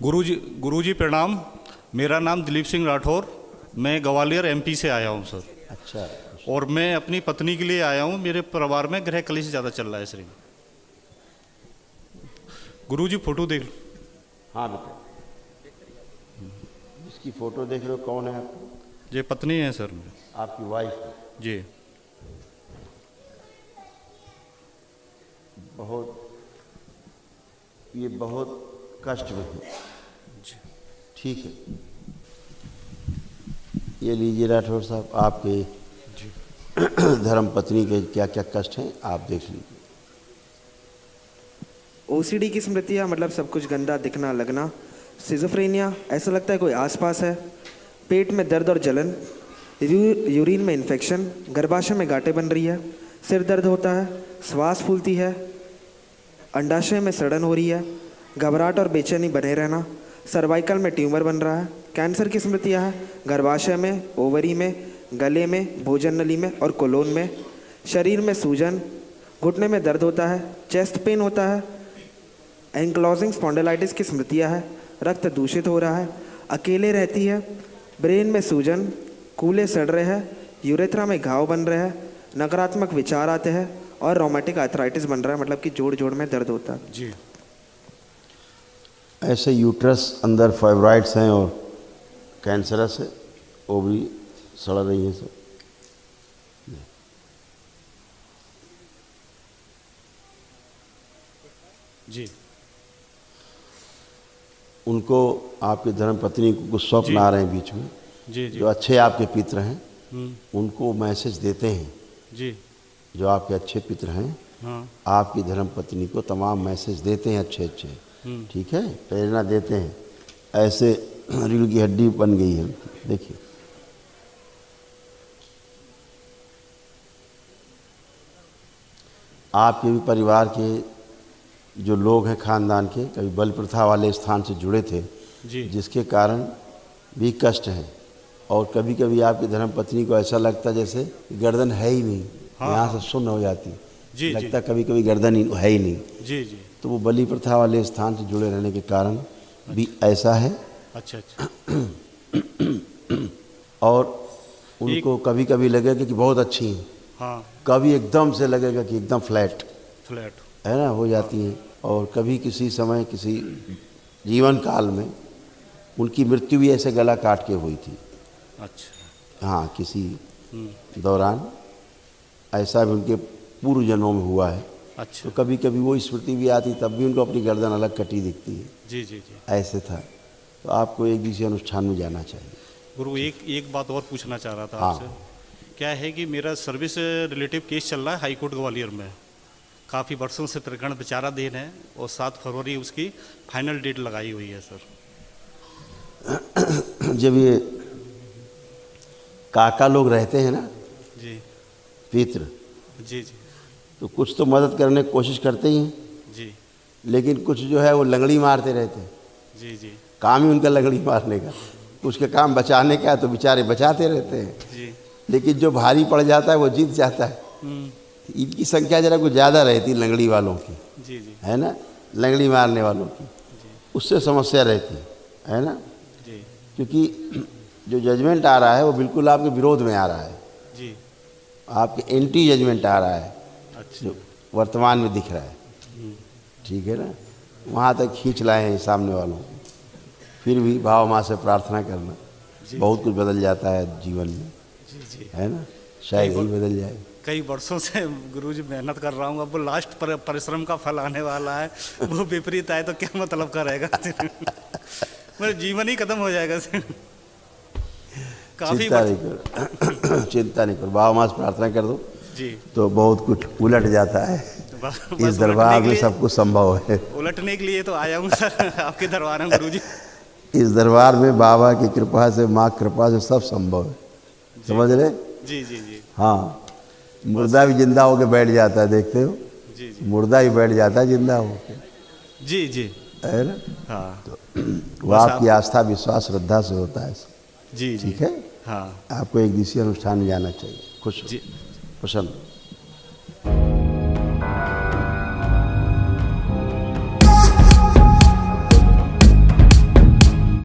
गुरुजी प्रणाम। मेरा नाम दिलीप सिंह राठौर, मैं ग्वालियर एमपी से आया हूँ सर। अच्छा। और मैं अपनी पत्नी के लिए आया हूँ। मेरे परिवार में गृह कलेश ज़्यादा चल रहा है सर। गुरुजी फोटो देख लो। हाँ बेटा, जिसकी फोटो देख रहे हो कौन है आपको? ये पत्नी है सर, आपकी वाइफ? जी। ये बहुत कष्ट में है। ठीक है, ये लीजिए राठौर साहब, आपके धर्म पत्नी के क्या क्या कष्ट हैं आप देख लीजिए। ओसीडी की स्मृतियाँ, मतलब सब कुछ गंदा दिखना लगना। सिजोफ्रेनिया, ऐसा लगता है कोई आसपास है। पेट में दर्द और जलन, यूरिन में इन्फेक्शन, गर्भाशय में गांठें बन रही है, सिर दर्द होता है, श्वास फूलती है, अंडाशय में सड़न हो रही है, घबराहट और बेचैनी बने रहना, सर्वाइकल में ट्यूमर बन रहा है। कैंसर की स्मृतियाँ है गर्भाशय में, ओवरी में, गले में, भोजन नली में और कोलोन में। शरीर में सूजन, घुटने में दर्द होता है, चेस्ट पेन होता है। एंक्लोजिंग स्पॉन्डिलाइटिस की स्मृतियाँ है, रक्त दूषित हो रहा है, अकेले रहती है, ब्रेन में सूजन, कूले सड़ रहे हैं, यूरेथ्रा में घाव बन रहे हैं, नकारात्मक विचार आते हैं और रोमेटिक आर्थराइटिस बन रहा है, मतलब कि जोड़ जोड़ में दर्द होता है। जी। ऐसे यूट्रस अंदर फाइब्राइड्स हैं और कैंसरस है, ओवरी सड़ रही है सब। जी। उनको आपकी धर्म पत्नी को कुछ स्वप्न आ रहे हैं बीच में। जी। जी। जो अच्छे आपके पित्र हैं उनको मैसेज देते हैं। जी। जो आपके अच्छे पित्र हैं, हाँ। आपकी धर्म पत्नी को तमाम मैसेज देते हैं अच्छे अच्छे। ठीक है, प्रेरणा देते हैं। ऐसे रीढ़ की हड्डी बन गई है, देखिए। आपके भी परिवार के जो लोग हैं खानदान के, कभी बल प्रथा वाले स्थान से जुड़े थे जी। जिसके कारण भी कष्ट है। और कभी कभी आपकी धर्म पत्नी को ऐसा लगता जैसे गर्दन है ही नहीं। हाँ, यहाँ हाँ। से सुन्न हो जाती। जी। लगता कभी कभी गर्दन ही है ही नहीं। जी। जी। तो वो बलि प्रथा वाले स्थान से जुड़े रहने के कारण भी ऐसा है। अच्छा अच्छा। और उनको कभी कभी लगेगा कि बहुत अच्छी हैं, हाँ। कभी एकदम से लगेगा कि एकदम फ्लैट है ना, हो जाती हैं। और कभी किसी समय किसी जीवन काल में उनकी मृत्यु भी ऐसे गला काट के हुई थी। अच्छा। हाँ, किसी दौरान ऐसा भी उनके पूर्व जन्मों में हुआ है। अच्छा। तो कभी कभी वो स्मृति भी आती, तब भी उनको अपनी गर्दन अलग कटी दिखती है। जी। जी। जी। ऐसे था। तो आपको एक दूसरे अनुष्ठान में जाना चाहिए। गुरु, एक बात और पूछना चाह रहा था हाँ। आपसे। क्या है कि मेरा सर्विस रिलेटिव केस चल रहा है हाई कोर्ट ग्वालियर में। काफ़ी वर्षों से प्रकरण विचाराधीन है और 7 फरवरी उसकी फाइनल डेट लगाई हुई है सर। जब ये काका लोग रहते हैं ना, जी। पितृ, जी। जी। तो कुछ तो मदद करने की कोशिश करते ही हैं, जी। लेकिन कुछ जो है वो लंगड़ी मारते रहते हैं। जी। जी। काम ही उनका लंगड़ी मारने का। उसके काम बचाने का, तो बेचारे बचाते रहते हैं। जी। लेकिन जो भारी पड़ जाता है वो जीत जाता है। इनकी संख्या जरा कुछ ज़्यादा रहती लंगड़ी वालों की। जी। जी। है ना, लंगड़ी मारने वालों की। उससे समस्या रहती है ना। जी। क्योंकि जो जजमेंट आ रहा है वो बिल्कुल आपके विरोध में आ रहा है। जी। आपके एंटी जजमेंट आ रहा है। अच्छा। जो वर्तमान में दिख रहा है। ठीक है ना, वहाँ तक खींच लाए हैं सामने वालों को। फिर भी भाव माँ से प्रार्थना करना, बहुत कुछ बदल जाता है जीवन में। जी। जी। है ना, शायद यही बदल जाए। कई वर्षों से गुरुजी मेहनत कर रहा हूँ, अब वो लास्ट परिश्रम का फल आने वाला है। वो विपरीत आए तो क्या मतलब का रहेगा। मेरा जीवन ही खत्म हो जाएगा। काफी चिंता नहीं करो, चिंता नहीं करो, बाबा माँ से प्रार्थना कर दो जी, तो बहुत कुछ उलट जाता है। इस दरबार में सब कुछ संभव है। उलटने के लिए तो आया हूँ सर आपके दरबार में गुरुजी। इस दरबार में बाबा की कृपा से, माँ की कृपा से सब संभव है। समझ रहे? जी। जी। जी। हाँ, मुर्दा भी जिंदा होके बैठ जाता है, देखते हो? जी। जी। मुर्दा ही बैठ जाता है जिंदा होके। जी। जी। है ना? हाँ। तो वो आपकी आस्था, विश्वास, श्रद्धा से होता है। जी। ठीक है। हाँ। आपको एक दिवसीय अनुष्ठान में जाना चाहिए। खुश, जी। प्रसन्न।